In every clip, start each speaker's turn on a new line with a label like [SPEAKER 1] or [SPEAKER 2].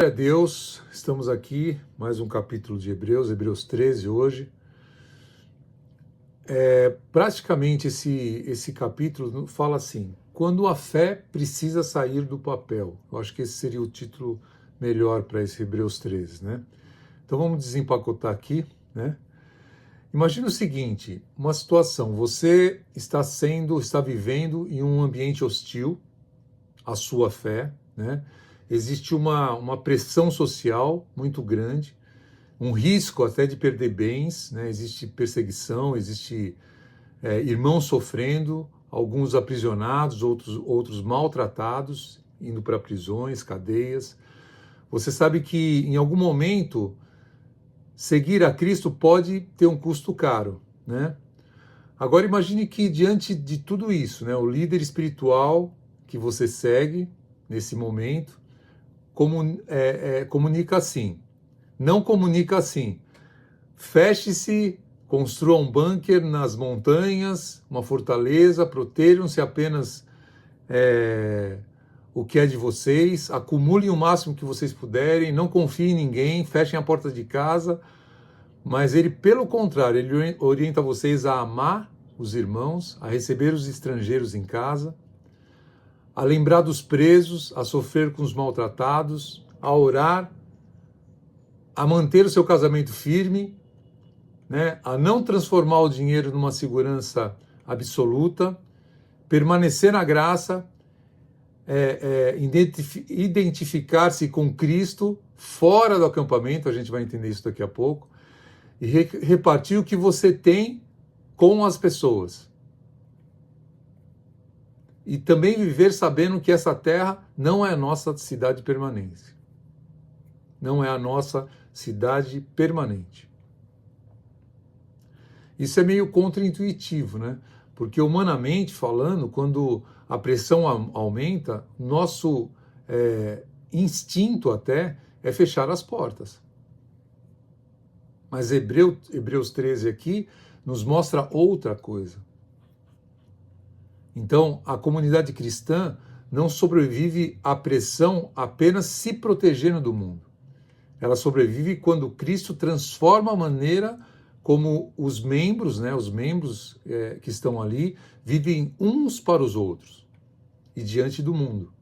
[SPEAKER 1] Glória a Deus, estamos aqui, mais um capítulo de Hebreus 13 hoje. Praticamente esse capítulo fala assim, quando a fé precisa sair do papel. Eu acho que esse seria o título melhor para esse Hebreus 13, né? Então vamos desempacotar aqui, né? Imagina o seguinte, uma situação, você está vivendo em um ambiente hostil à sua fé, né? Existe uma pressão social muito grande, um risco até de perder bens, né? Existe perseguição, existe irmãos sofrendo, alguns aprisionados, outros maltratados, indo para prisões, cadeias. Você sabe que em algum momento seguir a Cristo pode ter um custo caro, né? Agora imagine que diante de tudo isso, né, o líder espiritual que você segue nesse momento comunica assim, não comunica assim, feche-se, construa um bunker nas montanhas, uma fortaleza, protejam-se apenas o que é de vocês, acumulem o máximo que vocês puderem, não confiem em ninguém, fechem a porta de casa, mas ele, pelo contrário, ele orienta vocês a amar os irmãos, a receber os estrangeiros em casa, a lembrar dos presos, a sofrer com os maltratados, a orar, a manter o seu casamento firme, né, a não transformar o dinheiro numa segurança absoluta, permanecer na graça, identificar-se com Cristo fora do acampamento, a gente vai entender isso daqui a pouco, e repartir o que você tem com as pessoas. E também viver sabendo que essa terra não é a nossa cidade permanente. Não é a nossa cidade permanente. Isso é meio contraintuitivo, né? Porque humanamente falando, quando a pressão aumenta, nosso instinto até é fechar as portas. Mas Hebreus 13 aqui nos mostra outra coisa. Então, a comunidade cristã não sobrevive à pressão apenas se protegendo do mundo. Ela sobrevive quando Cristo transforma a maneira como os membros, né, que estão ali, vivem uns para os outros e diante do mundo.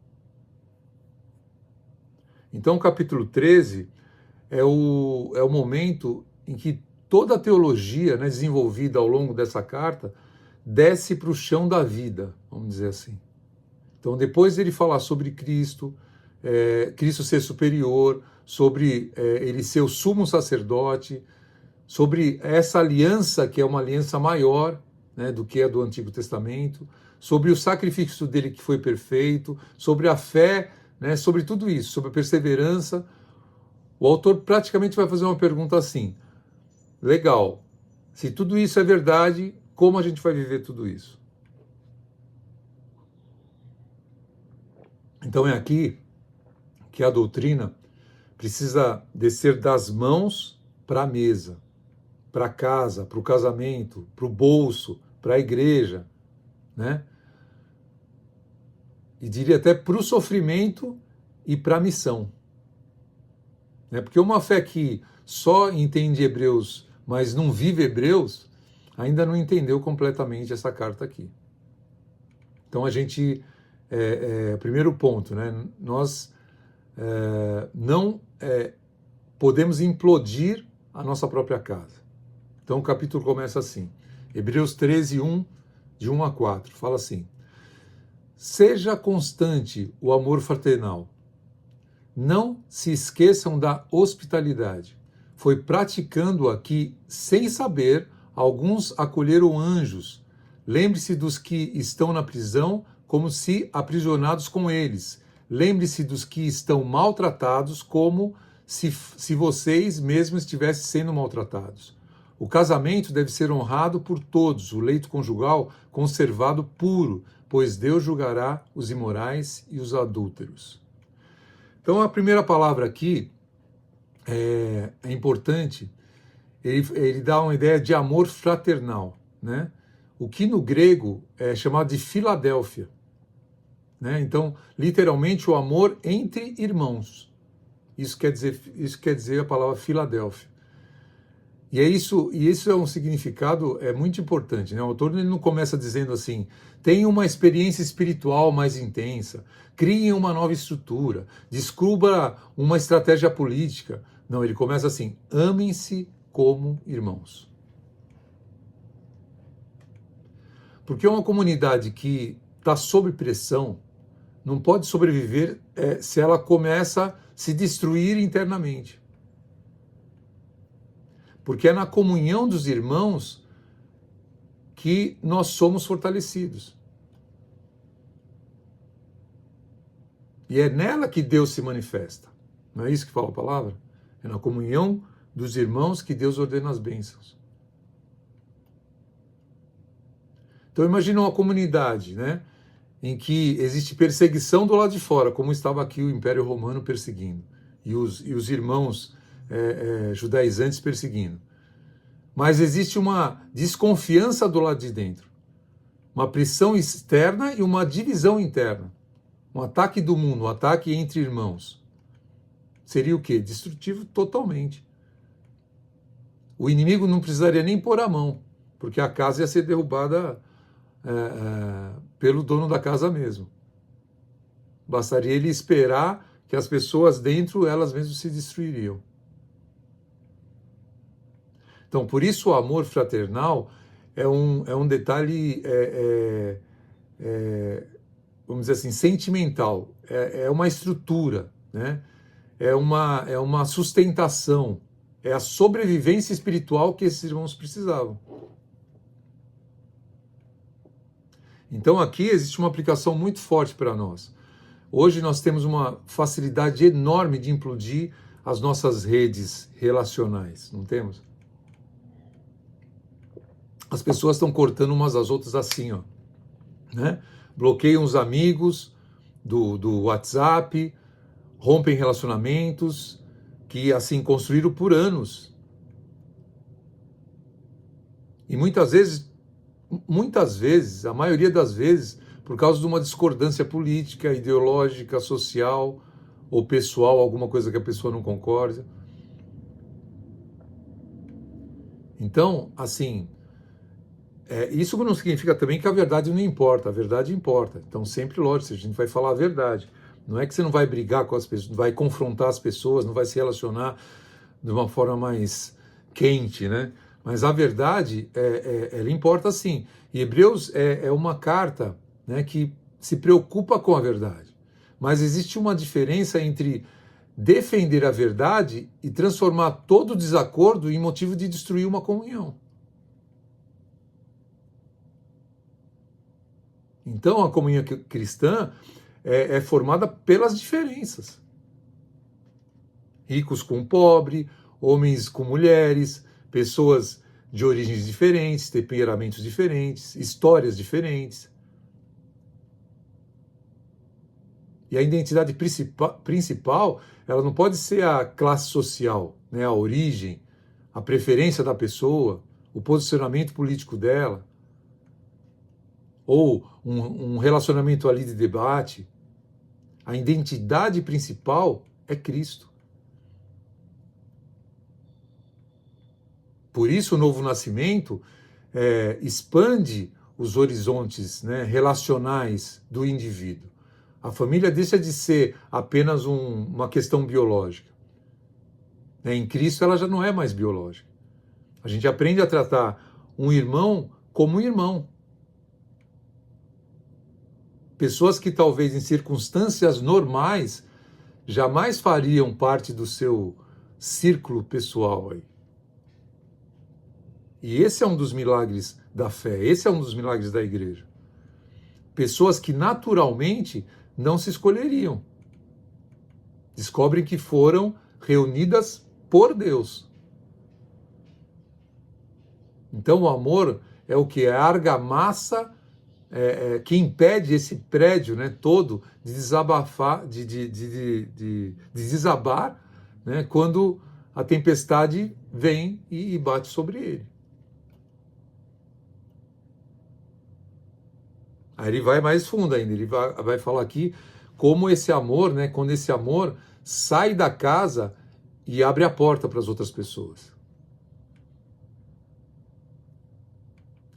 [SPEAKER 1] Então, o capítulo 13 é o momento em que toda a teologia, né, desenvolvida ao longo dessa carta desce para o chão da vida, vamos dizer assim. Então, depois ele falar sobre Cristo, Cristo ser superior, sobre ele ser o sumo sacerdote, sobre essa aliança que é uma aliança maior, né, do que a do Antigo Testamento, sobre o sacrifício dele que foi perfeito, sobre a fé, né, sobre tudo isso, sobre a perseverança. O autor praticamente vai fazer uma pergunta assim, legal, se tudo isso é verdade, como a gente vai viver tudo isso? Então é aqui que a doutrina precisa descer das mãos para a mesa, para a casa, para o casamento, para o bolso, para a igreja, né? E diria até para o sofrimento e para a missão. Né? Porque uma fé que só entende Hebreus, mas não vive Hebreus, ainda não entendeu completamente essa carta aqui. Então a gente, primeiro ponto, né? Nós não podemos implodir a nossa própria casa. Então o capítulo começa assim, Hebreus 13, 1, de 1 a 4, fala assim, seja constante o amor fraternal, não se esqueçam da hospitalidade, foi praticando-a que, sem saber, alguns acolheram anjos, lembre-se dos que estão na prisão como se aprisionados com eles, lembre-se dos que estão maltratados como se vocês mesmos estivessem sendo maltratados. O casamento deve ser honrado por todos, o leito conjugal conservado puro, pois Deus julgará os imorais e os adúlteros. Então a primeira palavra aqui é importante, ele dá uma ideia de amor fraternal, né? O que no grego é chamado de Filadélfia, né? Então, literalmente, o amor entre irmãos. Isso quer dizer a palavra Filadélfia. E isso é um significado muito importante, né? O autor ele não começa dizendo assim, tenha uma experiência espiritual mais intensa, crie uma nova estrutura, descubra uma estratégia política. Não, ele começa assim, amem-se como irmãos. Porque uma comunidade que está sob pressão não pode sobreviver se ela começa a se destruir internamente. Porque é na comunhão dos irmãos que nós somos fortalecidos. E é nela que Deus se manifesta. Não é isso que fala a palavra? É na comunhão dos irmãos que Deus ordena as bênçãos. Então imagina uma comunidade, né, em que existe perseguição do lado de fora, como estava aqui o Império Romano perseguindo, e os irmãos judaizantes perseguindo. Mas existe uma desconfiança do lado de dentro, uma pressão externa e uma divisão interna. Um ataque do mundo, um ataque entre irmãos. Seria o quê? Destrutivo totalmente. O inimigo não precisaria nem pôr a mão, porque a casa ia ser derrubada pelo dono da casa mesmo. Bastaria ele esperar que as pessoas dentro, elas mesmas se destruiriam. Então, por isso o amor fraternal é um detalhe, vamos dizer assim, sentimental. É uma estrutura, né? É uma sustentação. É a sobrevivência espiritual que esses irmãos precisavam. Então aqui existe uma aplicação muito forte para nós. Hoje nós temos uma facilidade enorme de implodir as nossas redes relacionais, não temos? As pessoas estão cortando umas às outras assim, ó, né? Bloqueiam os amigos do WhatsApp, rompem relacionamentos que assim construíram por anos. E muitas vezes, a maioria das vezes, por causa de uma discordância política, ideológica, social ou pessoal, alguma coisa que a pessoa não concorda. Então, assim, isso não significa também que a verdade não importa, a verdade importa. Então, sempre, lógico, a gente vai falar a verdade. Não é que você não vai brigar com as pessoas, não vai confrontar as pessoas, não vai se relacionar de uma forma mais quente, né? Mas a verdade, ela importa sim. E Hebreus é uma carta, né, que se preocupa com a verdade. Mas existe uma diferença entre defender a verdade e transformar todo desacordo em motivo de destruir uma comunhão. Então, a comunhão cristã é formada pelas diferenças. Ricos com pobre, homens com mulheres, pessoas de origens diferentes, temperamentos diferentes, histórias diferentes. E a identidade principal, ela não pode ser a classe social, né, a origem, a preferência da pessoa, o posicionamento político dela, ou um relacionamento ali de debate. A identidade principal é Cristo. Por isso o novo nascimento expande os horizontes, né, relacionais do indivíduo. A família deixa de ser apenas uma questão biológica. Em Cristo ela já não é mais biológica. A gente aprende a tratar um irmão como um irmão. Pessoas que talvez em circunstâncias normais jamais fariam parte do seu círculo pessoal aí. E esse é um dos milagres da fé, esse é um dos milagres da igreja. Pessoas que naturalmente não se escolheriam. Descobrem que foram reunidas por Deus. Então o amor é o que? É a argamassa que impede esse prédio, né, todo de desabafar, de desabar, né, quando a tempestade vem e bate sobre ele. Aí ele vai mais fundo ainda, ele vai falar aqui como esse amor, né, quando esse amor sai da casa e abre a porta para as outras pessoas.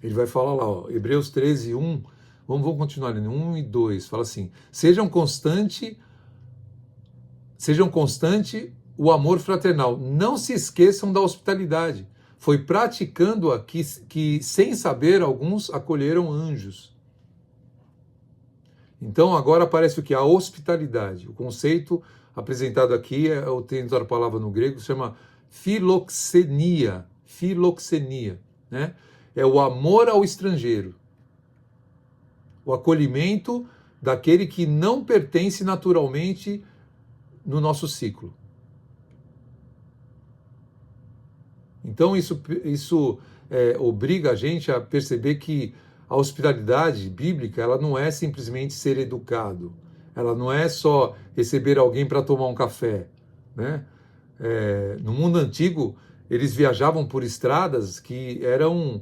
[SPEAKER 1] Ele vai falar lá, ó, Hebreus 13, 1, vamos continuar lendo, 1 e 2, fala assim, sejam constante o amor fraternal, não se esqueçam da hospitalidade, foi praticando-a que, sem saber, alguns acolheram anjos. Então agora aparece o que? A hospitalidade. O conceito apresentado aqui, eu tenho outra palavra no grego, se chama filoxenia. Filoxenia, né? É o amor ao estrangeiro. O acolhimento daquele que não pertence naturalmente no nosso ciclo. Então isso obriga a gente a perceber que a hospitalidade bíblica, ela não é simplesmente ser educado, ela não é só receber alguém para tomar um café, né? No mundo antigo, eles viajavam por estradas que eram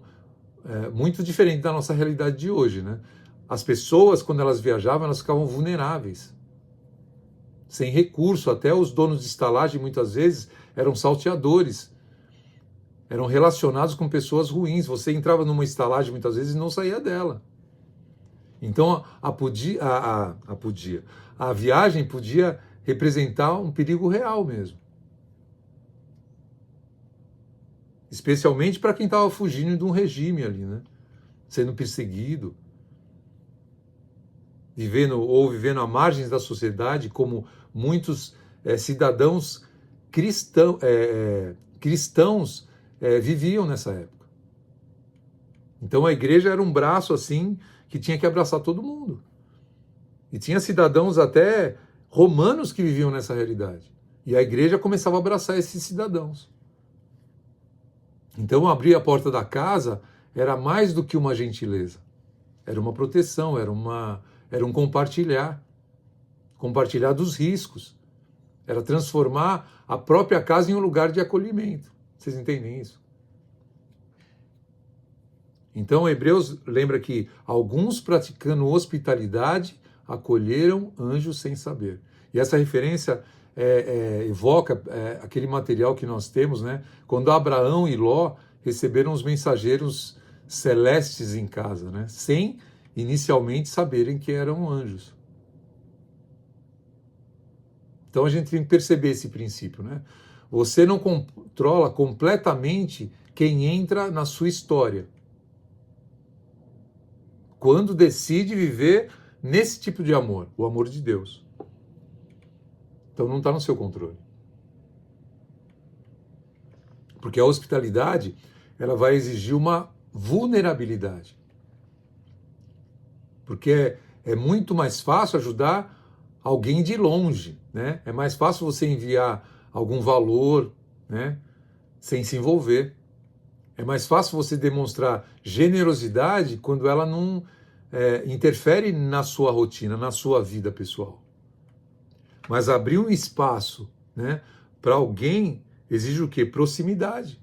[SPEAKER 1] muito diferentes da nossa realidade de hoje, né? As pessoas, quando elas viajavam, elas ficavam vulneráveis, sem recurso, até os donos de estalagem, muitas vezes, eram salteadores, eram relacionados com pessoas ruins. Você entrava numa estalagem muitas vezes e não saía dela. Então a viagem podia representar um perigo real mesmo. Especialmente para quem estava fugindo de um regime ali, né? Sendo perseguido, vivendo à margem da sociedade, como muitos cidadãos cristãos viviam nessa época. Então a igreja era um braço assim que tinha que abraçar todo mundo. E tinha cidadãos até romanos que viviam nessa realidade. E a igreja começava a abraçar esses cidadãos. Então abrir a porta da casa era mais do que uma gentileza. Era uma proteção, era um compartilhar dos riscos. Era transformar a própria casa em um lugar de acolhimento. Vocês entendem isso? Então, Hebreus lembra que alguns, praticando hospitalidade, acolheram anjos sem saber. E essa referência evoca aquele material que nós temos, né? Quando Abraão e Ló receberam os mensageiros celestes em casa, né? Sem inicialmente saberem que eram anjos. Então a gente tem que perceber esse princípio, né? Você não controla completamente quem entra na sua história, quando decide viver nesse tipo de amor, o amor de Deus. Então não está no seu controle. Porque a hospitalidade, ela vai exigir uma vulnerabilidade. Porque é muito mais fácil ajudar alguém de longe, né? É mais fácil você enviar algum valor, né? Sem se envolver. É mais fácil você demonstrar generosidade quando ela não interfere na sua rotina, na sua vida pessoal. Mas abrir um espaço, né, para alguém exige o quê? Proximidade.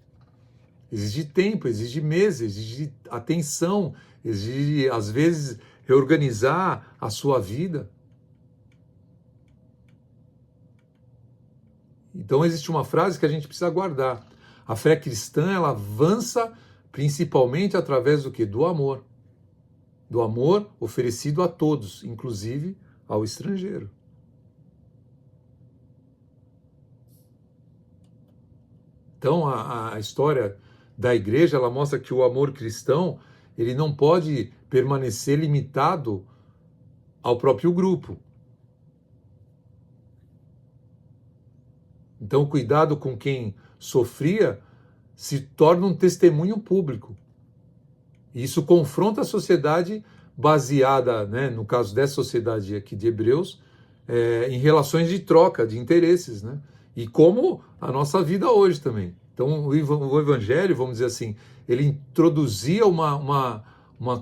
[SPEAKER 1] Exige tempo, exige meses, exige atenção, exige, às vezes, reorganizar a sua vida. Então existe uma frase que a gente precisa guardar. A fé cristã, ela avança principalmente através do quê? Do amor. Do amor oferecido a todos, inclusive ao estrangeiro. Então a história da igreja, ela mostra que o amor cristão, ele não pode permanecer limitado ao próprio grupo. Então o cuidado com quem sofria se torna um testemunho público. E isso confronta a sociedade baseada, né, no caso dessa sociedade aqui de Hebreus, em relações de troca, de interesses, né? E como a nossa vida hoje também. Então o evangelho, vamos dizer assim, ele introduzia uma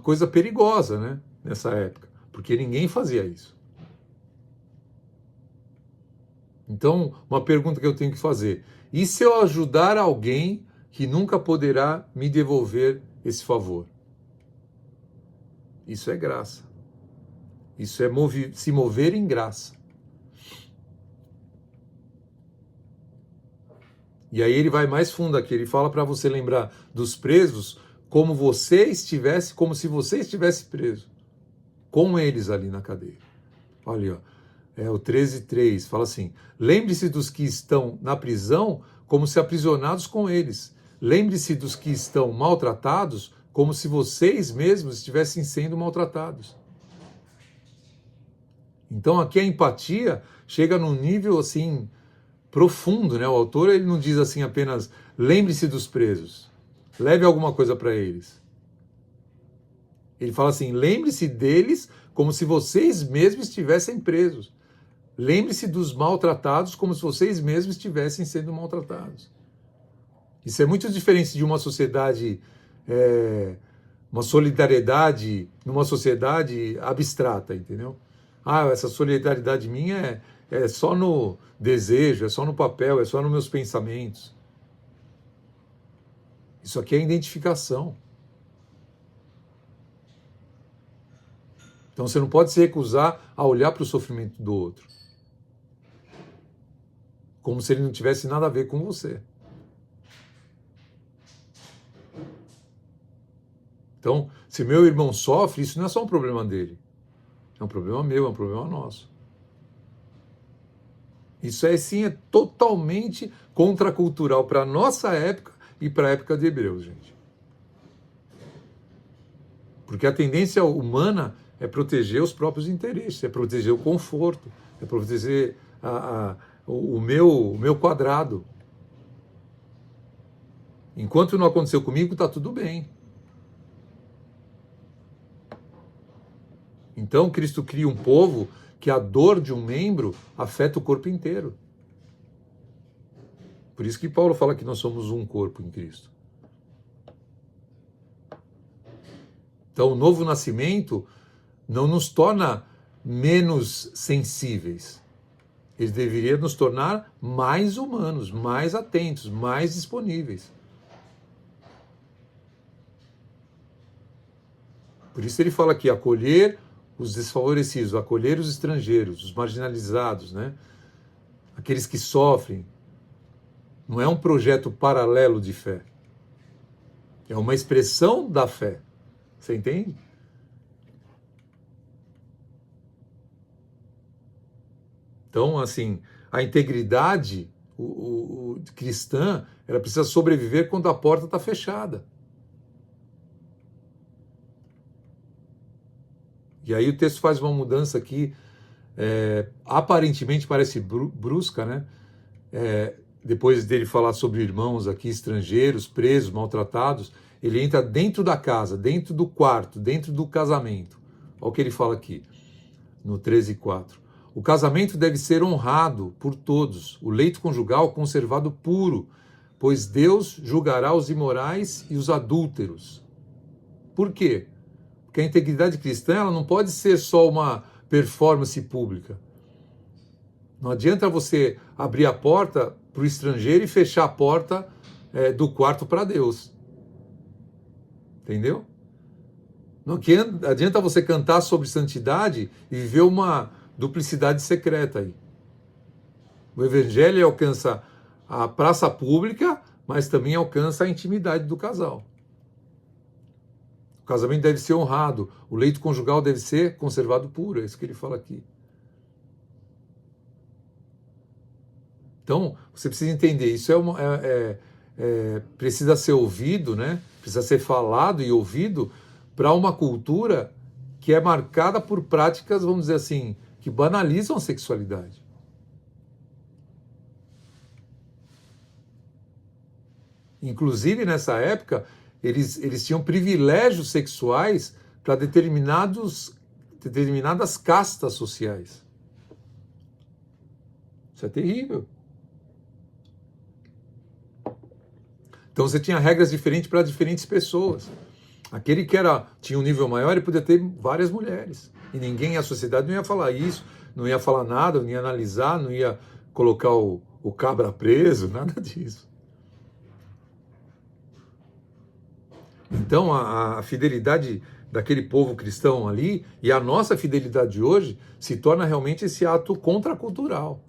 [SPEAKER 1] coisa perigosa, né, nessa época, porque ninguém fazia isso. Então, uma pergunta que eu tenho que fazer: e se eu ajudar alguém que nunca poderá me devolver esse favor? Isso é graça. Isso é se mover em graça. E aí ele vai mais fundo aqui, ele fala para você lembrar dos presos como como se você estivesse preso, com eles ali na cadeia. Olha, ó, o 13:3 fala assim: lembre-se dos que estão na prisão como se aprisionados com eles. Lembre-se dos que estão maltratados como se vocês mesmos estivessem sendo maltratados. Então aqui a empatia chega num nível assim profundo, né? O autor ele não diz assim apenas lembre-se dos presos, leve alguma coisa para eles. Ele fala assim, lembre-se deles como se vocês mesmos estivessem presos. Lembre-se dos maltratados como se vocês mesmos estivessem sendo maltratados. Isso é muito diferente de uma sociedade, uma solidariedade numa sociedade abstrata, entendeu? Ah, essa solidariedade minha é só no desejo, é só no papel, é só nos meus pensamentos. Isso aqui é identificação. Então você não pode se recusar a olhar para o sofrimento do outro, como se ele não tivesse nada a ver com você. Então, se meu irmão sofre, isso não é só um problema dele. É um problema meu, é um problema nosso. Isso é sim, é totalmente contracultural para a nossa época e para a época de Hebreus, gente. Porque a tendência humana é proteger os próprios interesses, é proteger o conforto, é proteger o meu quadrado. Enquanto não aconteceu comigo, está tudo bem. Então, Cristo cria um povo que a dor de um membro afeta o corpo inteiro. Por isso que Paulo fala que nós somos um corpo em Cristo. Então, o novo nascimento não nos torna menos sensíveis. Ele deveria nos tornar mais humanos, mais atentos, mais disponíveis. Por isso ele fala aqui, acolher os desfavorecidos, acolher os estrangeiros, os marginalizados, né? Aqueles que sofrem. Não é um projeto paralelo de fé. É uma expressão da fé. Você entende? Então, assim, a integridade cristã, ela precisa sobreviver quando a porta está fechada. E aí o texto faz uma mudança aqui, aparentemente parece brusca, né? Depois dele falar sobre irmãos aqui, estrangeiros, presos, maltratados, ele entra dentro da casa, dentro do quarto, dentro do casamento. Olha o que ele fala aqui, no 13:4. O casamento deve ser honrado por todos, o leito conjugal conservado puro, pois Deus julgará os imorais e os adúlteros. Por quê? Porque a integridade cristã ela não pode ser só uma performance pública. Não adianta você abrir a porta para o estrangeiro e fechar a porta do quarto para Deus. Entendeu? Não adianta você cantar sobre santidade e viver uma duplicidade secreta aí. O evangelho alcança a praça pública, mas também alcança a intimidade do casal. O casamento deve ser honrado, o leito conjugal deve ser conservado puro, é isso que ele fala aqui. Então, você precisa entender, isso precisa ser ouvido, né? Precisa ser falado e ouvido para uma cultura que é marcada por práticas, vamos dizer assim, que banalizam a sexualidade. Inclusive, nessa época, eles tinham privilégios sexuais para determinadas castas sociais. Isso é terrível. Então você tinha regras diferentes para diferentes pessoas. Aquele que tinha um nível maior, ele podia ter várias mulheres. E ninguém, a sociedade não ia falar isso, não ia falar nada, não ia analisar, não ia colocar o cabra preso, nada disso. Então a fidelidade daquele povo cristão ali e a nossa fidelidade hoje se torna realmente esse ato contracultural.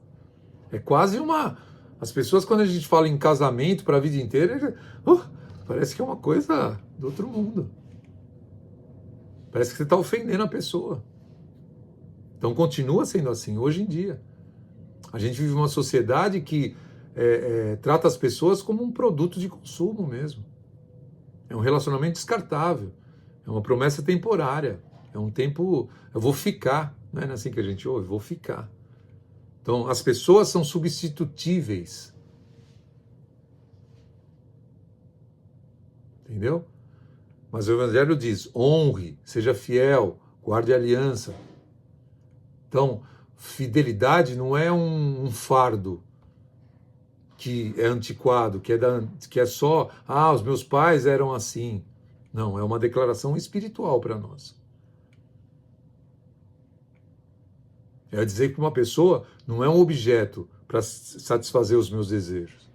[SPEAKER 1] É quase uma As pessoas, quando a gente fala em casamento para a vida inteira, parece que é uma coisa do outro mundo. Parece que você está ofendendo a pessoa. Então continua sendo assim, hoje em dia. A gente vive uma sociedade que trata as pessoas como um produto de consumo mesmo. É um relacionamento descartável. É uma promessa temporária. É um tempo... Eu vou ficar. Não é assim que a gente ouve? Vou ficar. Então, as pessoas são substitutíveis. Entendeu? Mas o Evangelho diz, honre, seja fiel, guarde a aliança. Então, fidelidade não é um fardo que é antiquado, que é só, os meus pais eram assim. Não, é uma declaração espiritual para nós. É dizer que uma pessoa não é um objeto para satisfazer os meus desejos.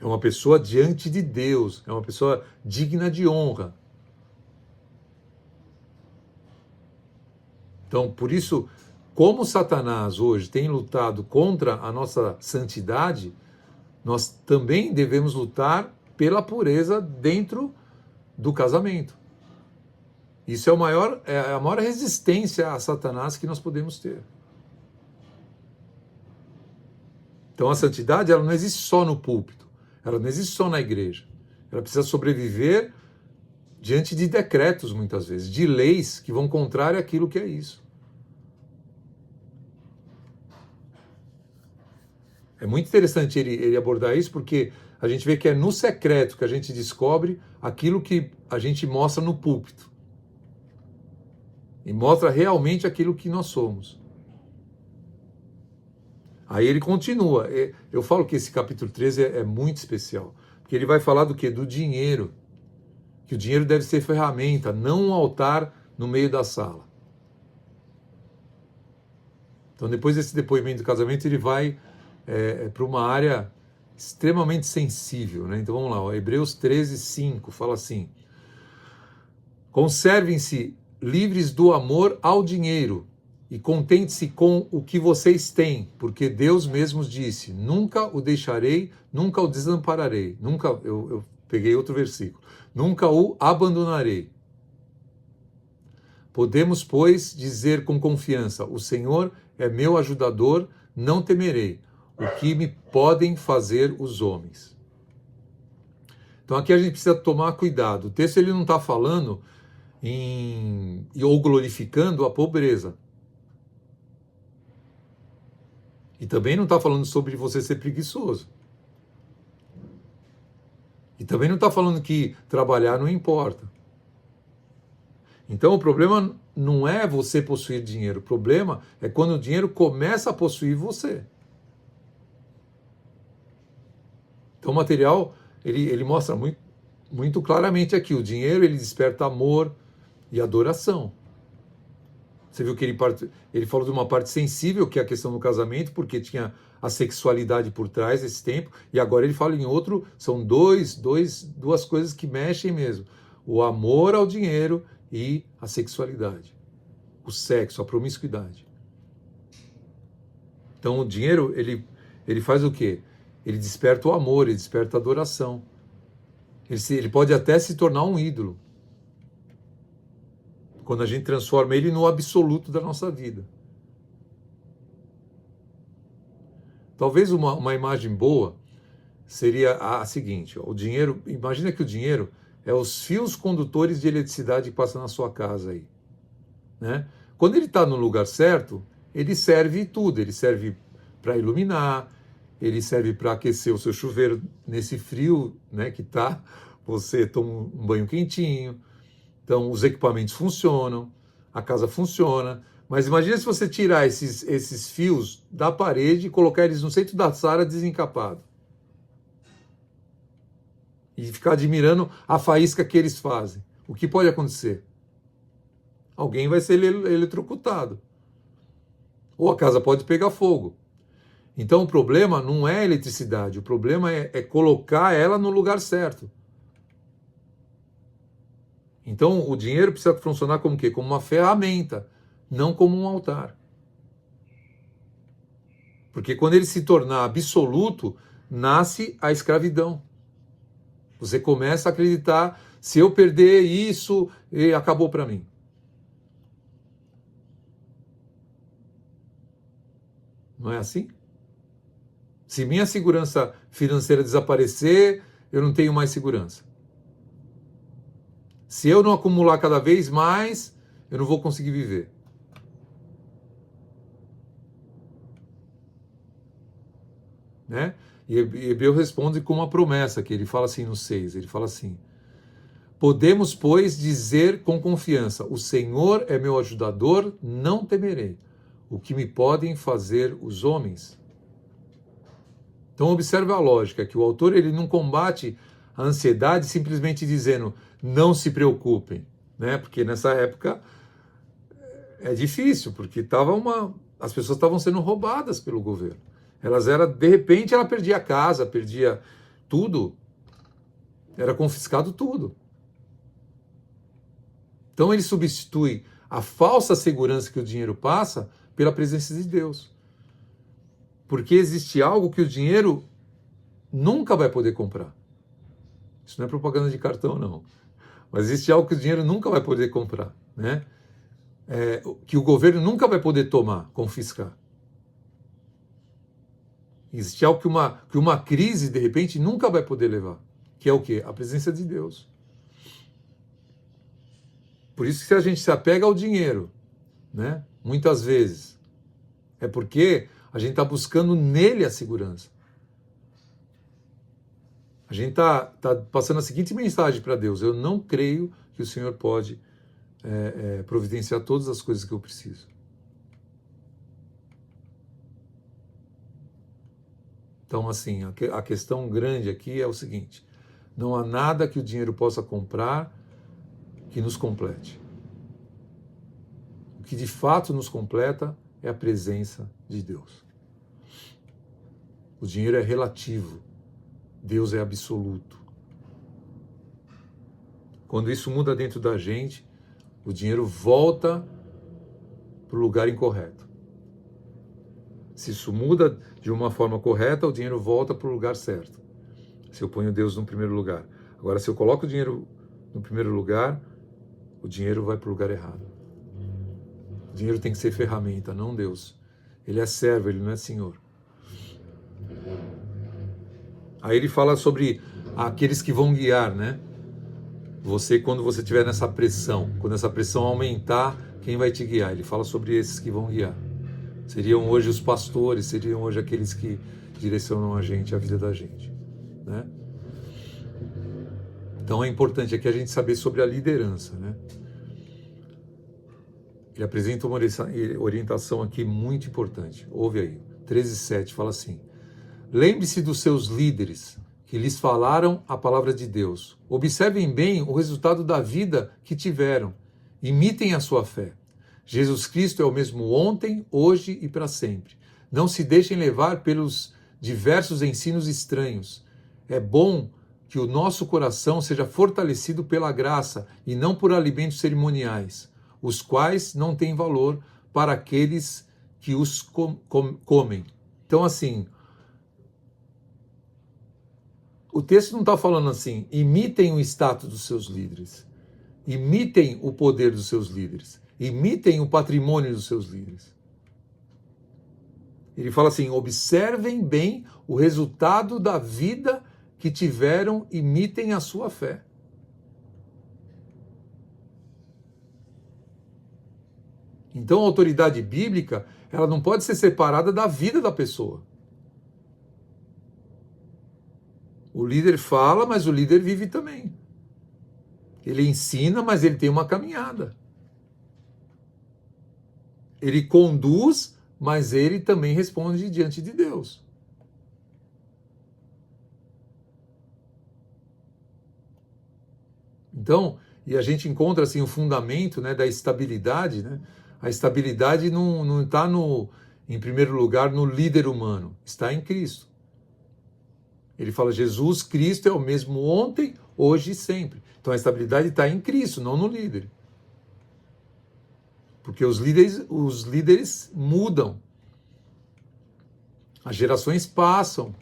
[SPEAKER 1] É uma pessoa diante de Deus, é uma pessoa digna de honra. Então, por isso, como Satanás hoje tem lutado contra a nossa santidade, nós também devemos lutar pela pureza dentro do casamento. Isso é a maior resistência a Satanás que nós podemos ter. Então a santidade, ela não existe só no púlpito, ela não existe só na igreja. Ela precisa sobreviver diante de decretos, muitas vezes, de leis que vão contrário àquilo que é isso. É muito interessante ele abordar isso, porque a gente vê que é no secreto que a gente descobre aquilo que a gente mostra no púlpito. E mostra realmente aquilo que nós somos. Aí ele continua. Eu falo que esse capítulo 13 é muito especial. Porque ele vai falar do quê? Do dinheiro. Que o dinheiro deve ser ferramenta, não um altar no meio da sala. Então, depois desse depoimento do casamento, ele vai para uma área extremamente sensível, né? Então, vamos lá. Ó, Hebreus 13, 5 fala assim: conservem-se livres do amor ao dinheiro e contente-se com o que vocês têm, porque Deus mesmo disse, nunca o deixarei, nunca o desampararei. Eu peguei outro versículo. Nunca o abandonarei. Podemos, pois, dizer com confiança, o Senhor é meu ajudador, não temerei. O que me podem fazer os homens? Então aqui a gente precisa tomar cuidado. O texto ele não está falando ou glorificando a pobreza. E também não está falando sobre você ser preguiçoso. E também não está falando que trabalhar não importa. Então o problema não é você possuir dinheiro. O problema é quando o dinheiro começa a possuir você. Então o material, ele mostra muito claramente aqui. O dinheiro, ele desperta amor e adoração. Você viu que ele falou de uma parte sensível, que é a questão do casamento, porque tinha a sexualidade por trás desse tempo, e agora ele fala em outro, são duas coisas que mexem mesmo. O amor ao dinheiro e a sexualidade. O sexo, a promiscuidade. Então o dinheiro, ele faz o quê? Ele desperta o amor, ele desperta a adoração. Ele pode até se tornar um ídolo. Quando a gente transforma ele no absoluto da nossa vida. Talvez uma imagem boa seria a seguinte: ó, o dinheiro, imagina que o dinheiro é os fios condutores de eletricidade que passam na sua casa aí, né? Quando ele está no lugar certo, ele serve tudo, ele serve para iluminar, ele serve para aquecer o seu chuveiro nesse frio, né, que tá, você toma um banho quentinho. Então, os equipamentos funcionam, a casa funciona, mas imagina se você tirar esses fios da parede e colocar eles no centro da sala desencapado. E ficar admirando a faísca que eles fazem. O que pode acontecer? Alguém vai ser eletrocutado. Ou a casa pode pegar fogo. Então, o problema não é a eletricidade, o problema é colocar ela no lugar certo. Então, o dinheiro precisa funcionar como o quê? Como uma ferramenta, não como um altar. Porque quando ele se tornar absoluto, nasce a escravidão. Você começa a acreditar, se eu perder isso, acabou para mim. Não é assim? Se minha segurança financeira desaparecer, eu não tenho mais segurança. Se eu não acumular cada vez mais, eu não vou conseguir viver. Né? E Hebreu responde com uma promessa, que ele fala assim no 6, ele fala assim: podemos, pois, dizer com confiança, o Senhor é meu ajudador, não temerei. O que me podem fazer os homens? Então observe a lógica, que o autor ele não combate a ansiedade simplesmente dizendo, não se preocupem, né? Porque nessa época é difícil, porque as pessoas estavam sendo roubadas pelo governo. De repente ela perdia a casa, perdia tudo, era confiscado tudo. Então ele substitui a falsa segurança que o dinheiro passa pela presença de Deus. Porque existe algo que o dinheiro nunca vai poder comprar. Isso não é propaganda de cartão, não. Mas existe algo que o dinheiro nunca vai poder comprar, né? Que o governo nunca vai poder tomar, confiscar. Existe algo que uma crise, de repente, nunca vai poder levar. Que é o quê? A presença de Deus. Por isso que se a gente se apega ao dinheiro, né? Muitas vezes, é porque a gente está buscando nele a segurança. A gente está passando a seguinte mensagem para Deus: eu não creio que o Senhor pode providenciar todas as coisas que eu preciso. Então, assim, a questão grande aqui é o seguinte: não há nada que o dinheiro possa comprar que nos complete. O que de fato nos completa é a presença de Deus. O dinheiro é relativo, Deus é absoluto. Quando isso muda dentro da gente, o dinheiro volta para o lugar incorreto. Se isso muda de uma forma correta, o dinheiro volta para o lugar certo. Se eu ponho Deus no primeiro lugar. Agora, se eu coloco o dinheiro no primeiro lugar, o dinheiro vai para o lugar errado. O dinheiro tem que ser ferramenta, não Deus. Ele é servo, ele não é senhor. Aí ele fala sobre aqueles que vão guiar, né? Quando você estiver nessa pressão, quando essa pressão aumentar, quem vai te guiar? Ele fala sobre esses que vão guiar. Seriam hoje os pastores, seriam hoje aqueles que direcionam a gente, a vida da gente, né? Então é importante aqui a gente saber sobre a liderança, né? Ele apresenta uma orientação aqui muito importante. Ouve aí, 13:7, fala assim: lembre-se dos seus líderes que lhes falaram a palavra de Deus. Observem bem o resultado da vida que tiveram. Imitem a sua fé. Jesus Cristo é o mesmo ontem, hoje e para sempre. Não se deixem levar pelos diversos ensinos estranhos. É bom que o nosso coração seja fortalecido pela graça e não por alimentos cerimoniais, os quais não têm valor para aqueles que os comem. Então, assim, o texto não está falando assim, imitem o status dos seus líderes, imitem o poder dos seus líderes, imitem o patrimônio dos seus líderes. Ele fala assim, observem bem o resultado da vida que tiveram, imitem a sua fé. Então a autoridade bíblica, ela não pode ser separada da vida da pessoa. O líder fala, mas o líder vive também. Ele ensina, mas ele tem uma caminhada. Ele conduz, mas ele também responde diante de Deus. Então, e a gente encontra assim o fundamento, né, da estabilidade, né? A estabilidade não está em primeiro lugar no líder humano, está em Cristo. Ele fala, Jesus Cristo é o mesmo ontem, hoje e sempre. Então a estabilidade está em Cristo, não no líder. Porque os líderes mudam. As gerações passam.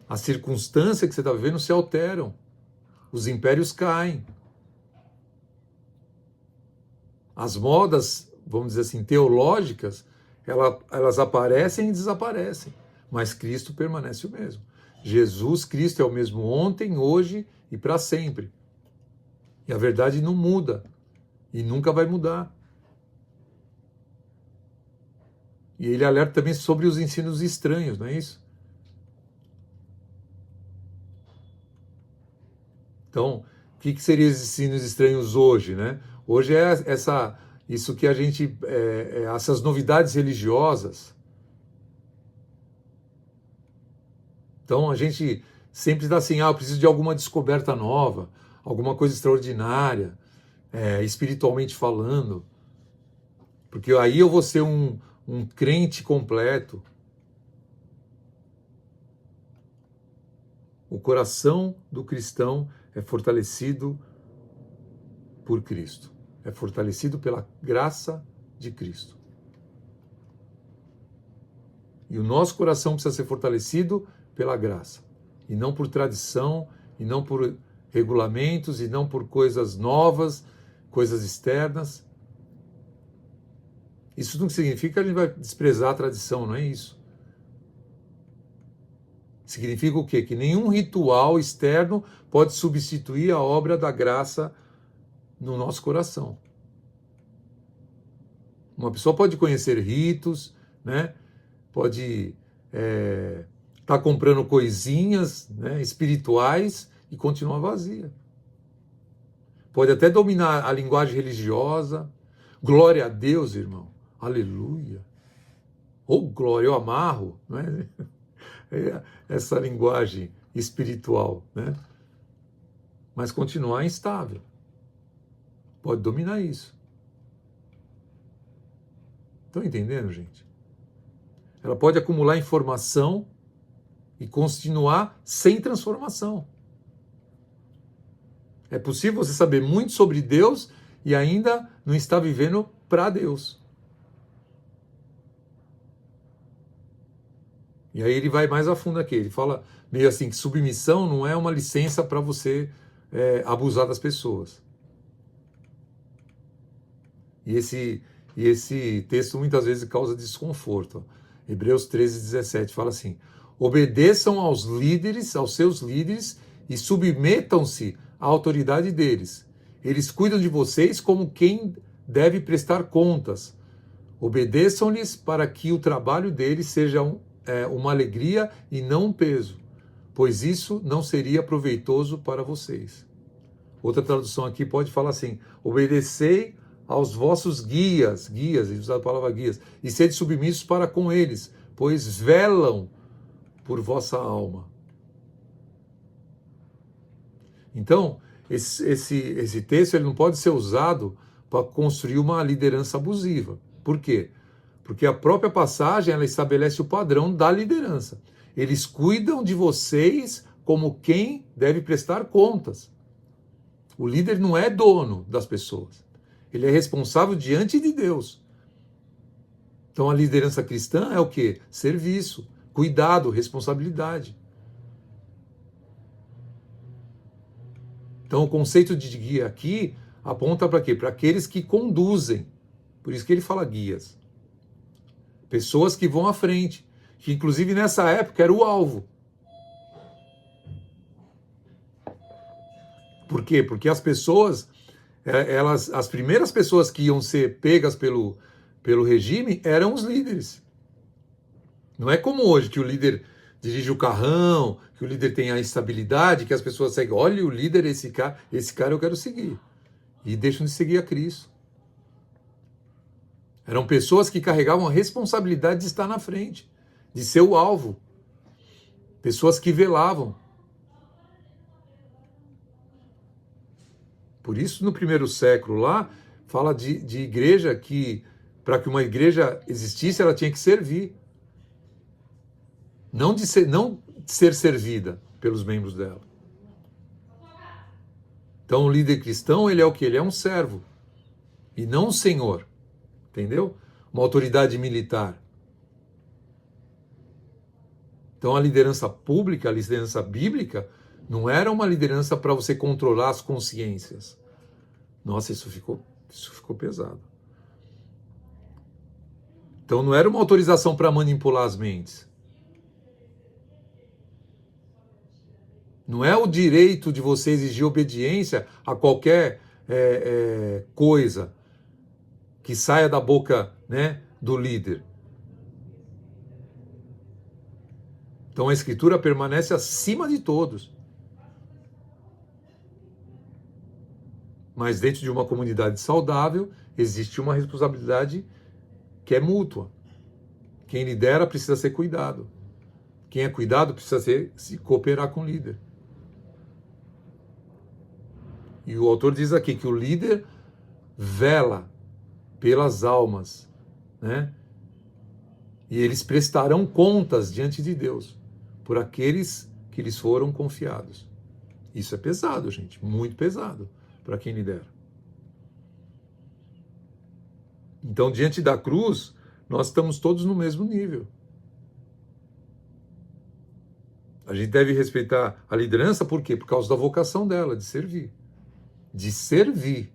[SPEAKER 1] As circunstâncias que você está vivendo se alteram. Os impérios caem. As modas, vamos dizer assim, teológicas, elas aparecem e desaparecem. Mas Cristo permanece o mesmo. Jesus Cristo é o mesmo ontem, hoje e para sempre. E a verdade não muda. E nunca vai mudar. E ele alerta também sobre os ensinos estranhos, não é isso? Então, o que seriam os ensinos estranhos hoje, né? Hoje é isso que a gente, essas novidades religiosas. Então, a gente sempre está assim, eu preciso de alguma descoberta nova, alguma coisa extraordinária, espiritualmente falando, porque aí eu vou ser um crente completo. O coração do cristão é fortalecido por Cristo. É fortalecido pela graça de Cristo. E o nosso coração precisa ser fortalecido pela graça. E não por tradição, e não por regulamentos, e não por coisas novas, coisas externas. Isso não significa que a gente vai desprezar a tradição, não é isso. Significa o quê? Que nenhum ritual externo pode substituir a obra da graça no nosso coração. Uma pessoa pode conhecer ritos, né? Pode estar comprando coisinhas, né, espirituais e continuar vazia. Pode até dominar a linguagem religiosa. Glória a Deus, irmão. Aleluia. Ou glória, eu amarro, né? Essa linguagem espiritual, né? Mas continuar instável. Pode dominar isso. Estão entendendo, gente? Ela pode acumular informação e continuar sem transformação. É possível você saber muito sobre Deus e ainda não estar vivendo para Deus. E aí ele vai mais a fundo aqui. Ele fala meio assim que submissão não é uma licença para você abusar das pessoas. E esse texto muitas vezes causa desconforto. Hebreus 13:17 fala assim: obedeçam aos líderes, aos seus líderes, e submetam-se à autoridade deles. Eles cuidam de vocês como quem deve prestar contas. Obedeçam-lhes para que o trabalho deles seja uma alegria e não um peso, pois isso não seria proveitoso para vocês. Outra tradução aqui pode falar assim: obedecei aos vossos guias, ele usa a palavra guias, e sede submissos para com eles, pois velam por vossa alma. Então, esse texto ele não pode ser usado para construir uma liderança abusiva. Por quê? Porque a própria passagem ela estabelece o padrão da liderança. Eles cuidam de vocês como quem deve prestar contas. O líder não é dono das pessoas. Ele é responsável diante de Deus. Então a liderança cristã é o quê? Serviço, cuidado, responsabilidade. Então o conceito de guia aqui aponta para quê? Para aqueles que conduzem. Por isso que ele fala guias. Pessoas que vão à frente, que inclusive nessa época era o alvo. Por quê? Porque as pessoas, as primeiras pessoas que iam ser pegas pelo regime eram os líderes. Não é como hoje, que o líder dirige o carrão, que o líder tem a estabilidade, que as pessoas seguem. Olha o líder, esse cara eu quero seguir. E deixam de seguir a Cristo. Eram pessoas que carregavam a responsabilidade de estar na frente, de ser o alvo. Pessoas que velavam. Por isso, no primeiro século lá, fala de igreja que, para que uma igreja existisse, ela tinha que servir. Não ser servida pelos membros dela. Então, o líder cristão, ele é o quê? Ele é um servo. E não um senhor. Entendeu? Uma autoridade militar. Então a liderança pública, a liderança bíblica, não era uma liderança para você controlar as consciências. Nossa, isso ficou pesado. Então não era uma autorização para manipular as mentes. Não é o direito de você exigir obediência a qualquer coisa que saia da boca, né, do líder. Então a Escritura permanece acima de todos. Mas dentro de uma comunidade saudável, existe uma responsabilidade que é mútua. Quem lidera precisa ser cuidado. Quem é cuidado precisa se cooperar com o líder. E o autor diz aqui que o líder vela pelas almas, né? E eles prestarão contas diante de Deus por aqueles que lhes foram confiados. Isso é pesado, gente, muito pesado para quem lidera. Então, diante da cruz, nós estamos todos no mesmo nível. A gente deve respeitar a liderança, por quê? Por causa da vocação dela, de servir. De servir.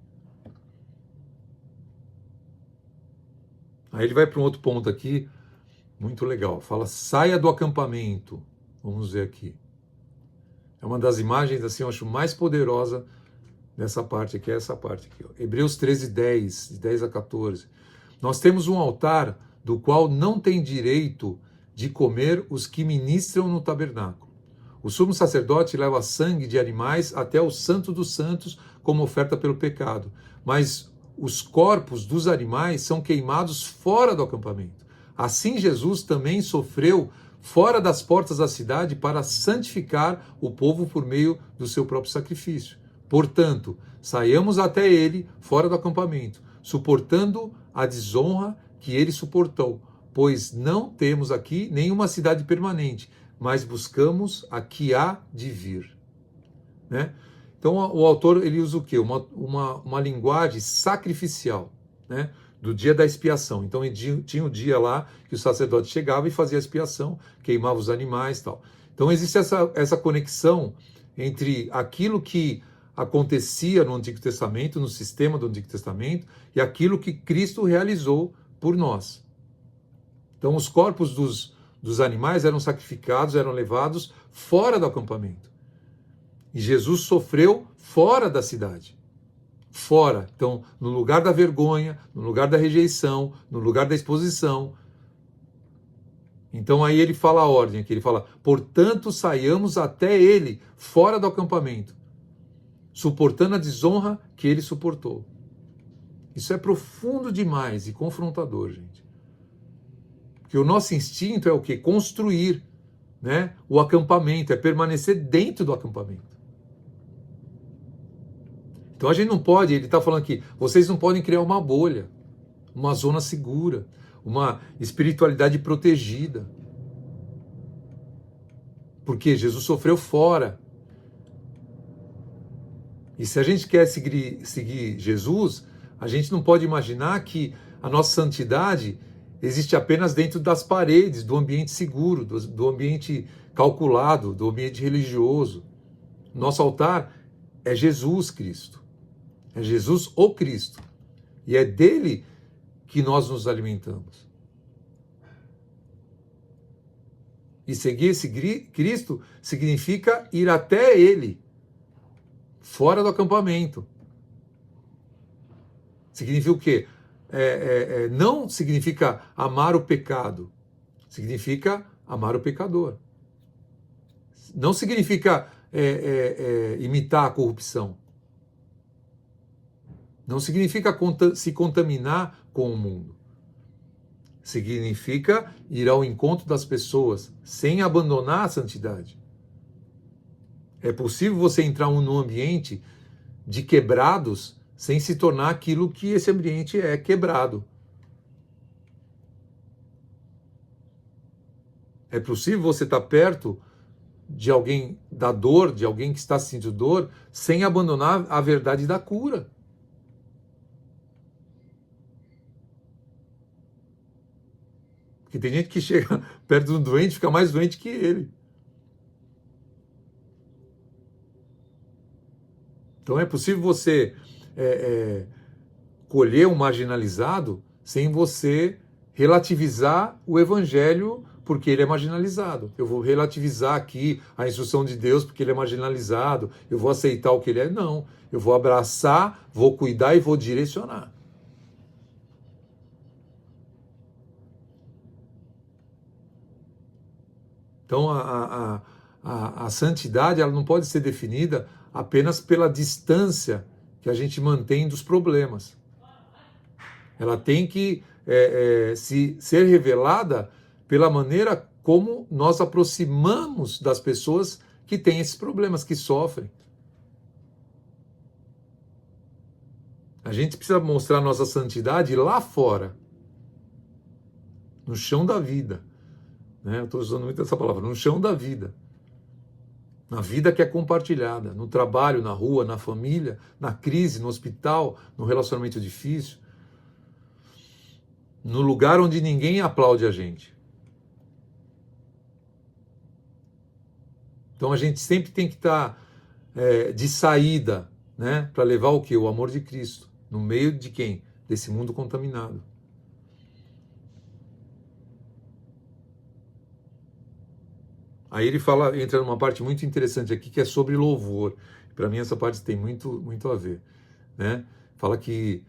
[SPEAKER 1] Aí ele vai para um outro ponto aqui, muito legal. Fala, saia do acampamento. Vamos ver aqui. É uma das imagens, assim, eu acho mais poderosa dessa parte aqui, é essa parte aqui. Ó. Hebreus 13, 10, de 10 a 14. Nós temos um altar do qual não tem direito de comer os que ministram no tabernáculo. O sumo sacerdote leva sangue de animais até o Santo dos Santos como oferta pelo pecado, mas os corpos dos animais são queimados fora do acampamento. Assim Jesus também sofreu fora das portas da cidade para santificar o povo por meio do seu próprio sacrifício. Portanto, saiamos até ele fora do acampamento, suportando a desonra que ele suportou, pois não temos aqui nenhuma cidade permanente, mas buscamos a que há de vir. Né? Então o autor ele usa o quê? Uma linguagem sacrificial, né? Do dia da expiação. Então tinha o dia lá que o sacerdote chegava e fazia a expiação, queimava os animais e tal. Então existe essa conexão entre aquilo que acontecia no Antigo Testamento, no sistema do Antigo Testamento, e aquilo que Cristo realizou por nós. Então os corpos dos animais eram sacrificados, eram levados fora do acampamento. E Jesus sofreu fora da cidade. Fora. Então, no lugar da vergonha, no lugar da rejeição, no lugar da exposição. Então aí ele fala a ordem aqui, ele fala, portanto saiamos até ele, fora do acampamento, suportando a desonra que ele suportou. Isso é profundo demais e confrontador, gente. Porque o nosso instinto é o quê? Construir, né, o acampamento, é permanecer dentro do acampamento. Então a gente não pode, ele está falando aqui, vocês não podem criar uma bolha, uma zona segura, uma espiritualidade protegida. Porque Jesus sofreu fora. E se a gente quer seguir Jesus, a gente não pode imaginar que a nossa santidade existe apenas dentro das paredes, do ambiente seguro, do ambiente calculado, do ambiente religioso. Nosso altar é Jesus Cristo. É Jesus o Cristo. E é dele que nós nos alimentamos. E seguir esse Cristo significa ir até ele, fora do acampamento. Significa o quê? Não significa amar o pecado. Significa amar o pecador. Não significa imitar a corrupção. Não significa se contaminar com o mundo. Significa ir ao encontro das pessoas sem abandonar a santidade. É possível você entrar num ambiente de quebrados sem se tornar aquilo que esse ambiente é quebrado. É possível você estar perto de alguém da dor, de alguém que está sentindo dor, sem abandonar a verdade da cura. Porque Porque tem gente que chega perto de um doente e fica mais doente que ele. Então é possível você colher um marginalizado sem você relativizar o evangelho porque ele é marginalizado. Eu vou relativizar aqui a instrução de Deus porque ele é marginalizado, eu vou aceitar o que ele é. Não, eu vou abraçar, vou cuidar e vou direcionar. Então a santidade ela não pode ser definida apenas pela distância que a gente mantém dos problemas. Ela tem que ser revelada pela maneira como nós aproximamos das pessoas que têm esses problemas, que sofrem. A gente precisa mostrar nossa santidade lá fora, no chão da vida. Né? Eu estou usando muito essa palavra, no chão da vida. Na vida que é compartilhada, no trabalho, na rua, na família, na crise, no hospital, no relacionamento difícil, no lugar onde ninguém aplaude a gente. Então a gente sempre tem que estar de saída, né, para levar o quê? O amor de Cristo. No meio de quem? Desse mundo contaminado. Aí ele entra numa parte muito interessante aqui, que é sobre louvor. Para mim essa parte tem muito, muito a ver. Né? Fala que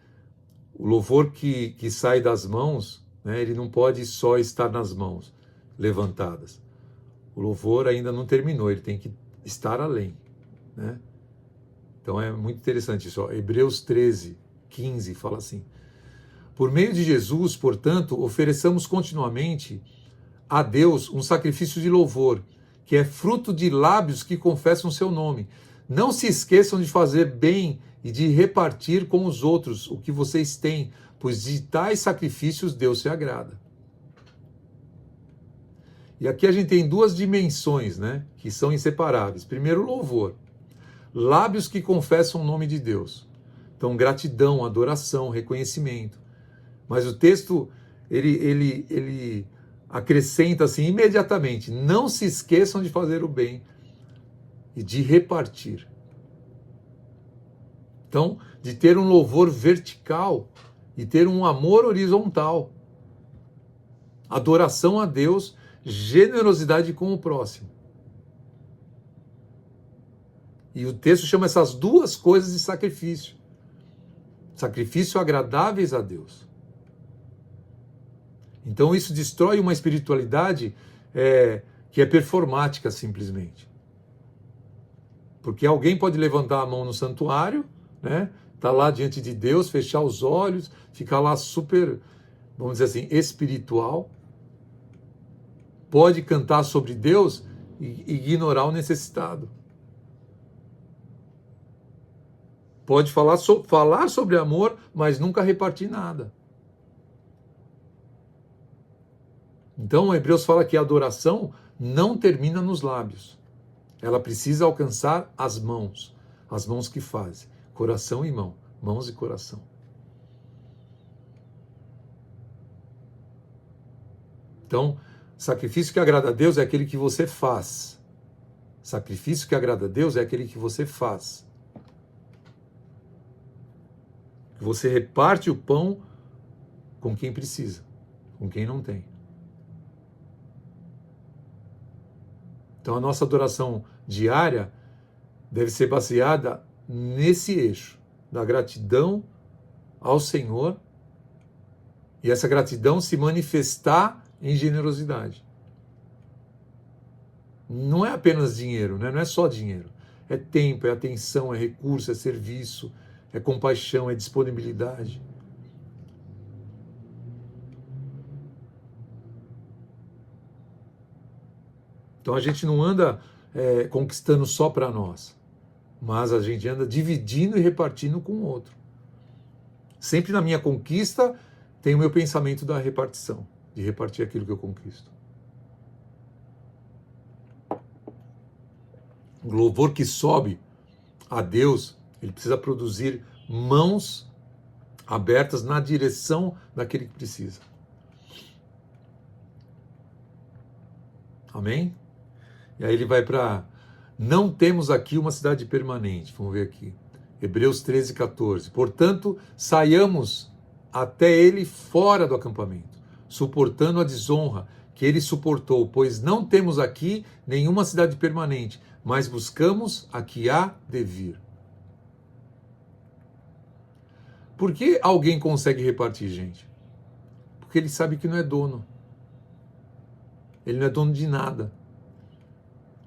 [SPEAKER 1] o louvor que sai das mãos, né, ele não pode só estar nas mãos levantadas. O louvor ainda não terminou, ele tem que estar além. Né? Então é muito interessante isso. Ó. Hebreus 13, 15 fala assim: por meio de Jesus, portanto, ofereçamos continuamente a Deus um sacrifício de louvor, que é fruto de lábios que confessam seu nome. Não se esqueçam de fazer bem e de repartir com os outros o que vocês têm, pois de tais sacrifícios Deus se agrada. E aqui a gente tem duas dimensões, né, que são inseparáveis. Primeiro, louvor. Lábios que confessam o nome de Deus. Então, gratidão, adoração, reconhecimento. Mas o texto, ele acrescenta assim imediatamente: não se esqueçam de fazer o bem e de repartir. Então, de ter um louvor vertical e ter um amor horizontal. Adoração a Deus, generosidade com o próximo. E o texto chama essas duas coisas de sacrifício. Sacrifício agradáveis a Deus. Então isso destrói uma espiritualidade que é performática simplesmente. Porque alguém pode levantar a mão no santuário, né, tá lá diante de Deus, fechar os olhos, ficar lá super, vamos dizer assim, espiritual. Pode cantar sobre Deus e ignorar o necessitado. Pode falar sobre amor, mas nunca repartir nada. Então, o Hebreus fala que a adoração não termina nos lábios. Ela precisa alcançar as mãos que fazem, coração e mão, mãos e coração. Então, sacrifício que agrada a Deus é aquele que você faz. Sacrifício que agrada a Deus é aquele que você faz. Você reparte o pão com quem precisa, com quem não tem. Então a nossa adoração diária deve ser baseada nesse eixo da gratidão ao Senhor e essa gratidão se manifestar em generosidade. Não é apenas dinheiro, né? Não é só dinheiro. É tempo, é atenção, é recurso, é serviço, é compaixão, é disponibilidade. Então a gente não anda conquistando só para nós, mas a gente anda dividindo e repartindo com o outro. Sempre na minha conquista tem o meu pensamento da repartição, de repartir aquilo que eu conquisto. O louvor que sobe a Deus, ele precisa produzir mãos abertas na direção daquele que precisa. Amém? E aí ele vai para, não temos aqui uma cidade permanente. Vamos ver aqui. Hebreus 13, 14. Portanto, saiamos até ele fora do acampamento, suportando a desonra que ele suportou, pois não temos aqui nenhuma cidade permanente, mas buscamos a que há de vir. Por que alguém consegue repartir, gente? Porque ele sabe que não é dono. Ele não é dono de nada.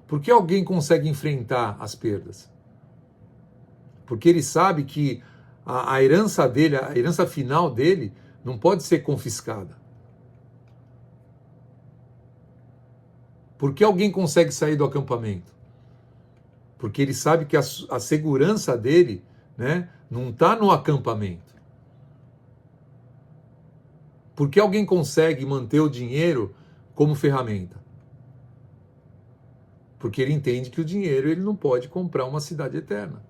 [SPEAKER 1] Por que alguém consegue enfrentar as perdas? Porque ele sabe que a herança dele, a herança final dele, não pode ser confiscada. Por que alguém consegue sair do acampamento? Porque ele sabe que a segurança dele, né, não está no acampamento. Por que alguém consegue manter o dinheiro como ferramenta? Porque ele entende que o dinheiro ele não pode comprar uma cidade eterna.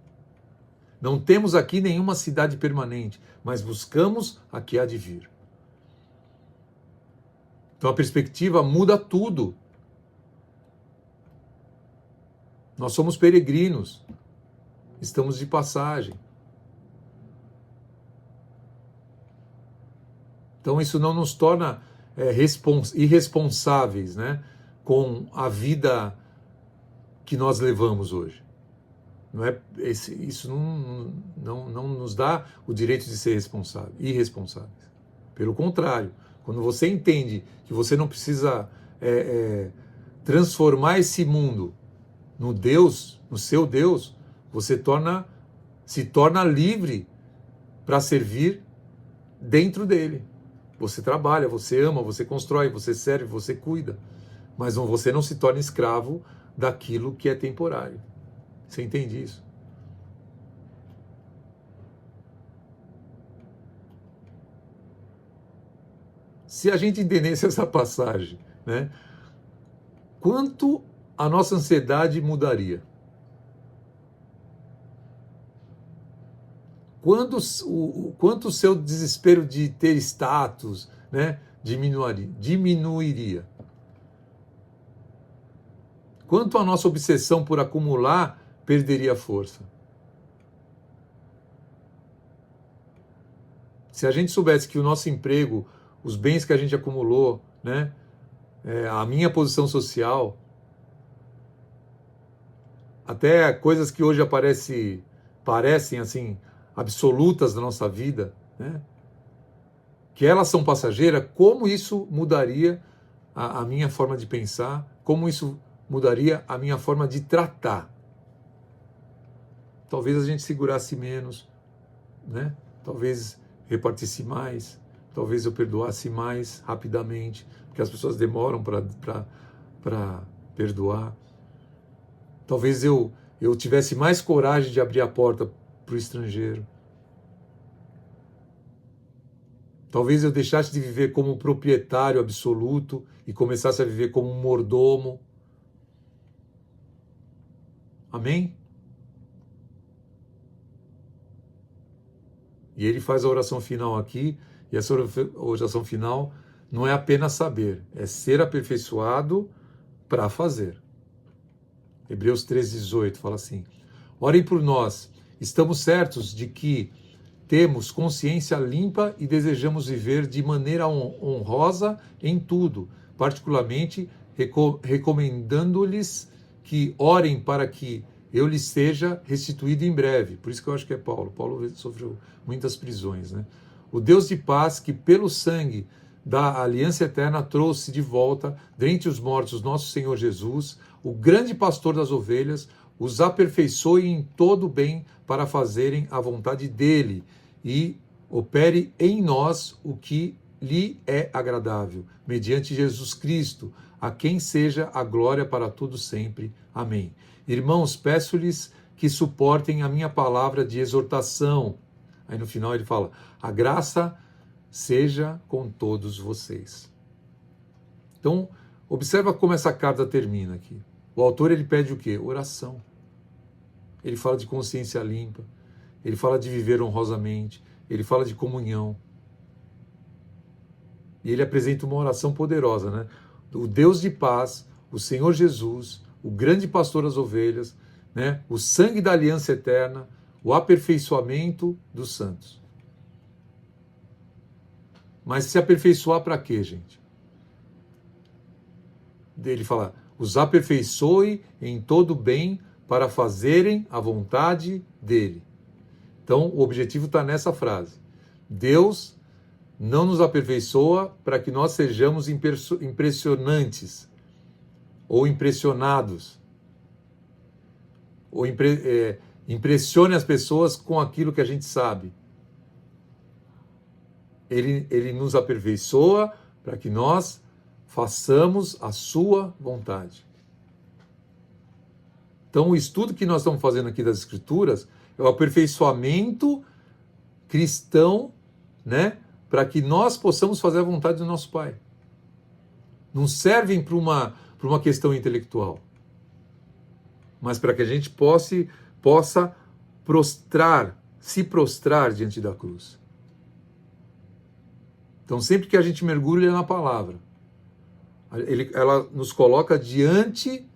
[SPEAKER 1] Não temos aqui nenhuma cidade permanente, mas buscamos a que há de vir. Então a perspectiva muda tudo. Nós somos peregrinos, estamos de passagem. Então isso não nos torna irresponsáveis, né, com a vida que nós levamos hoje. Não é, isso não nos dá o direito de ser irresponsáveis. Pelo contrário, quando você entende que você não precisa transformar esse mundo no Deus, no seu Deus, você se torna livre para servir dentro dele. Você trabalha, você ama, você constrói, você serve, você cuida, mas você não se torna escravo daquilo que é temporário. Você entende isso? Se a gente entendesse essa passagem, né, quanto a nossa ansiedade mudaria? Quanto o seu desespero de ter status, né, diminuiria? Quanto a nossa obsessão por acumular perderia força? Se a gente soubesse que o nosso emprego, os bens que a gente acumulou, né, a minha posição social, até coisas que hoje parecem assim absolutas da nossa vida, né, que elas são passageiras, como isso mudaria a minha forma de pensar, como isso mudaria a minha forma de tratar. Talvez a gente segurasse menos, né? Talvez repartisse mais, talvez eu perdoasse mais rapidamente, porque as pessoas demoram para perdoar. Talvez eu tivesse mais coragem de abrir a porta para o estrangeiro. Talvez eu deixasse de viver como proprietário absoluto e começasse a viver como um mordomo. Amém? E ele faz a oração final aqui, e essa oração final não é apenas saber, é ser aperfeiçoado para fazer. Hebreus 13:18 fala assim: orem por nós, estamos certos de que temos consciência limpa e desejamos viver de maneira honrosa em tudo, particularmente recomendando-lhes que orem para que eu lhes seja restituído em breve. Por isso que eu acho que é Paulo. Paulo sofreu muitas prisões, né? O Deus de paz, que pelo sangue da aliança eterna trouxe de volta dentre os mortos nosso Senhor Jesus, o grande pastor das ovelhas, os aperfeiçoe em todo o bem para fazerem a vontade dele e opere em nós o que lhe é agradável, mediante Jesus Cristo, a quem seja a glória para todos sempre. Amém. Irmãos, peço-lhes que suportem a minha palavra de exortação. Aí no final ele fala: a graça seja com todos vocês. Então, observa como essa carta termina aqui. O autor ele pede o quê? Oração. Ele fala de consciência limpa, ele fala de viver honrosamente, ele fala de comunhão. E ele apresenta uma oração poderosa, né? O Deus de paz, o Senhor Jesus, o grande pastor das ovelhas, né? O sangue da aliança eterna, o aperfeiçoamento dos santos. Mas se aperfeiçoar para quê, gente? Ele fala, os aperfeiçoe em todo bem para fazerem a vontade dele. Então, o objetivo está nessa frase. Deus não nos aperfeiçoa para que nós sejamos impressionantes ou impressionados, ou impressione as pessoas com aquilo que a gente sabe. Ele nos aperfeiçoa para que nós façamos a sua vontade. Então, o estudo que nós estamos fazendo aqui das Escrituras é o aperfeiçoamento cristão, né, para que nós possamos fazer a vontade do nosso Pai. Não servem para uma questão intelectual, mas para que a gente possa se prostrar diante da cruz. Então, sempre que a gente mergulha na palavra, ela nos coloca diante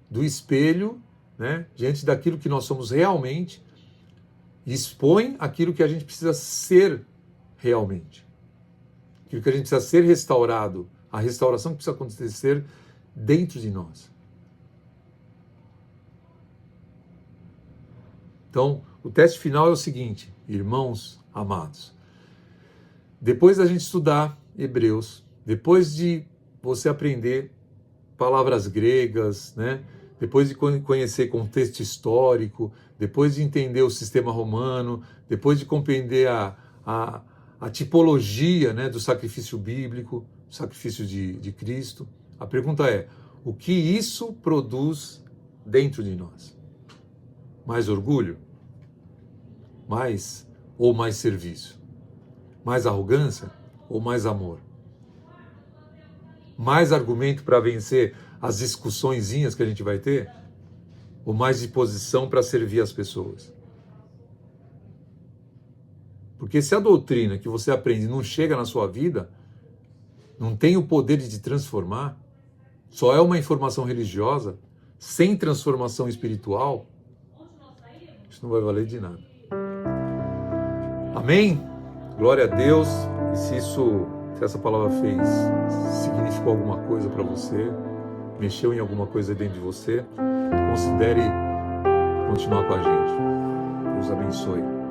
[SPEAKER 1] do espelho, né, diante daquilo que nós somos realmente, e expõe aquilo que a gente precisa ser realmente. Aquilo que a gente precisa ser restaurado, a restauração que precisa acontecer dentro de nós. Então, o teste final é o seguinte, irmãos amados. Depois da gente estudar Hebreus, depois de você aprender palavras gregas, né? Depois de conhecer contexto histórico, depois de entender o sistema romano, depois de compreender a tipologia, né, do sacrifício bíblico, do sacrifício de Cristo, a pergunta é, o que isso produz dentro de nós? Mais orgulho? Mais serviço? Mais arrogância ou mais amor? Mais argumento para vencer as discussõezinhas que a gente vai ter? Ou mais disposição para servir as pessoas? Porque se a doutrina que você aprende não chega na sua vida, não tem o poder de te transformar, só é uma informação religiosa, sem transformação espiritual, isso não vai valer de nada. Amém? Glória a Deus. E se essa palavra significou alguma coisa para você, mexeu em alguma coisa dentro de você, considere continuar com a gente. Deus abençoe.